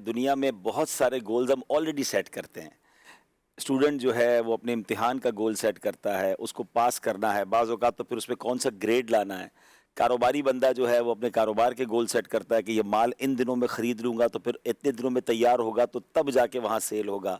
دنیا میں بہت سارے گولز ہم آلریڈی سیٹ کرتے ہیں. اسٹوڈنٹ جو ہے وہ اپنے امتحان کا گول سیٹ کرتا ہے، اس کو پاس کرنا ہے، بعض اوقات تو پھر اس میں کون سا گریڈ لانا ہے. کاروباری بندہ جو ہے وہ اپنے کاروبار کے گول سیٹ کرتا ہے کہ یہ مال ان دنوں میں خرید لوں گا تو پھر اتنے دنوں میں تیار ہوگا تو تب جا کے وہاں سیل ہوگا.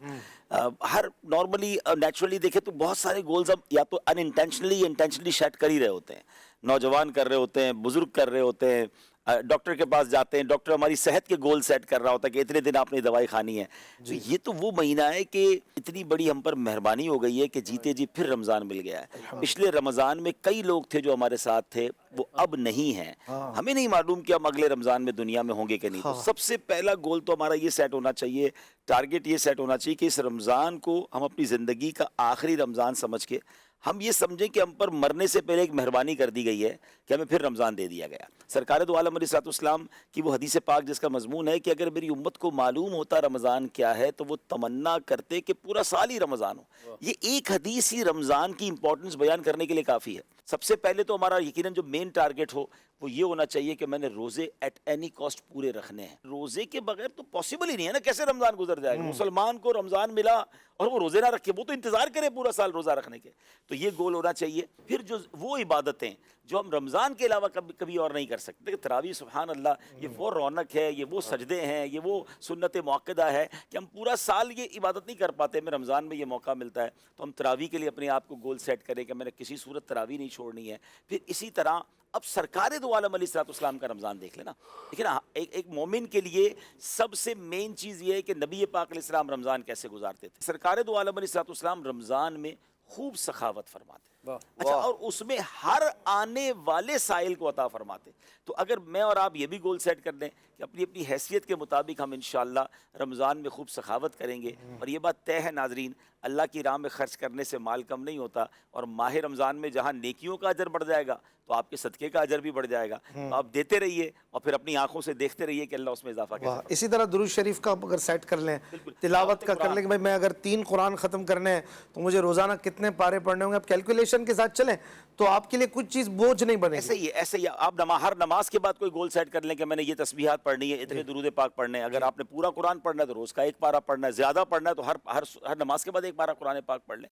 ہر نارملی نیچرلی دیکھیں تو بہت سارے گولز ہم یا تو ان انٹینشنلی انٹینشنلی سیٹ کر ہی رہے ہوتے ہیں. نوجوان کر رہے ہوتے ہیں، بزرگ کر رہے ہوتے ہیں، ڈاکٹر کے پاس جاتے ہیں، ڈاکٹر ہماری صحت کے گول سیٹ کر رہا ہوتا ہے کہ اتنے دن آپ نے دوائی کھانی ہے. تو یہ تو وہ مہینہ ہے کہ اتنی بڑی ہم پر مہربانی ہو گئی ہے کہ جیتے جی پھر رمضان مل گیا ہے. پچھلے رمضان میں کئی لوگ تھے جو ہمارے ساتھ تھے، وہ اب نہیں ہیں. ہمیں نہیں معلوم کہ ہم اگلے رمضان میں دنیا میں ہوں گے کہ نہیں. تو سب سے پہلا گول تو ہمارا یہ سیٹ ہونا چاہیے، ٹارگٹ یہ سیٹ ہونا چاہیے کہ اس رمضان کو ہم اپنی زندگی کا آخری رمضان سمجھ کے ہم یہ سمجھیں کہ ہم پر مرنے سے پہلے ایک مہربانی کر دی گئی ہے کہ ہمیں پھر رمضان دے دیا گیا. سرکار دو عالم علیہ الصلوۃ والسلام کی وہ حدیث پاک جس کا مضمون ہے کہ اگر میری امت کو معلوم ہوتا رمضان کیا ہے تو وہ تمنا کرتے کہ پورا سال ہی رمضان ہو. یہ ایک حدیث ہی رمضان کی امپورٹنس بیان کرنے کے لیے کافی ہے. سب سے پہلے تو ہمارا یقیناً جو مین ٹارگٹ ہو وہ یہ ہونا چاہیے کہ میں نے روزے ایٹ اینی کاسٹ پورے رکھنے ہیں. روزے کے بغیر تو پاسبل ہی نہیں ہے نا، کیسے رمضان گزر جائے گا. مسلمان کو رمضان ملا اور وہ روزے نہ رکھے، وہ تو انتظار کرے پورا سال روزہ رکھنے کے. تو یہ گول ہونا چاہیے. پھر جو وہ عبادتیں جو ہم رمضان کے علاوہ کبھی اور نہیں کر سکتے، کہ تراویح سبحان اللہ یہ وہ رونق ہے، یہ وہ سجدے ہیں، یہ وہ سنت موقدہ ہے کہ ہم پورا سال یہ عبادت نہیں کر پاتے. ہمیں رمضان میں یہ موقع ملتا ہے تو ہم تراویح کے لیے اپنے آپ کو گول سیٹ کریں کہ میں نے کسی صورت تراویح نہیں چھوڑنی ہے. پھر اسی طرح اب سرکار دو عالم علیہ الصلوۃ والسلام کا رمضان دیکھ لینا. لیکن ایک مومن کے لیے سب سے مین چیز یہ ہے کہ نبی پاک علیہ السلام رمضان کیسے گزارتے تھے. سرکار دو عالم علیہ الصلوۃ والسلام رمضان میں خوب سخاوت فرماتے. اچھا، اور اس میں ہر آنے والے سائل کو عطا فرماتے. تو اگر میں اور آپ یہ بھی گول سیٹ کر دیں کہ اپنی اپنی حیثیت کے مطابق ہم انشاءاللہ رمضان میں خوب سخاوت کریں گے. اور یہ بات طے ہے ناظرین، اللہ کی راہ میں خرچ کرنے سے مال کم نہیں ہوتا. اور ماہ رمضان میں جہاں نیکیوں کا اجر بڑھ جائے گا تو آپ کے صدقے کا اجر بھی بڑھ جائے گا. تو آپ دیتے رہیے اور پھر اپنی آنکھوں سے دیکھتے رہیے کہ اللہ اس میں اضافہ کرے. اسی طرح درود شریف کا اگر سیٹ کر لیں، تلاوت کا کر لیں کہ بھائی میں اگر 3 قرآن ختم کرنے ہیں تو مجھے روزانہ کتنے پارے پڑھنے ہوں گے. آپ کیلکولیشن کے ساتھ چلیں تو آپ کے لیے کچھ چیز بوجھ نہیں بنے گی. ایسے ہی آپ ہر نماز کے بعد کوئی گول سیٹ کر لیں کہ میں نے یہ تسبیحات پڑھنی ہے، اتنے درود پاک پڑھنے ہیں. اگر آپ نے پورا قرآن پڑھنا ہے تو روز کا 1 پارہ پڑھنا ہے، زیادہ پڑھنا ہے تو ہر نماز کے بعد 1 پارہ قرآن پاک پڑھ لیں.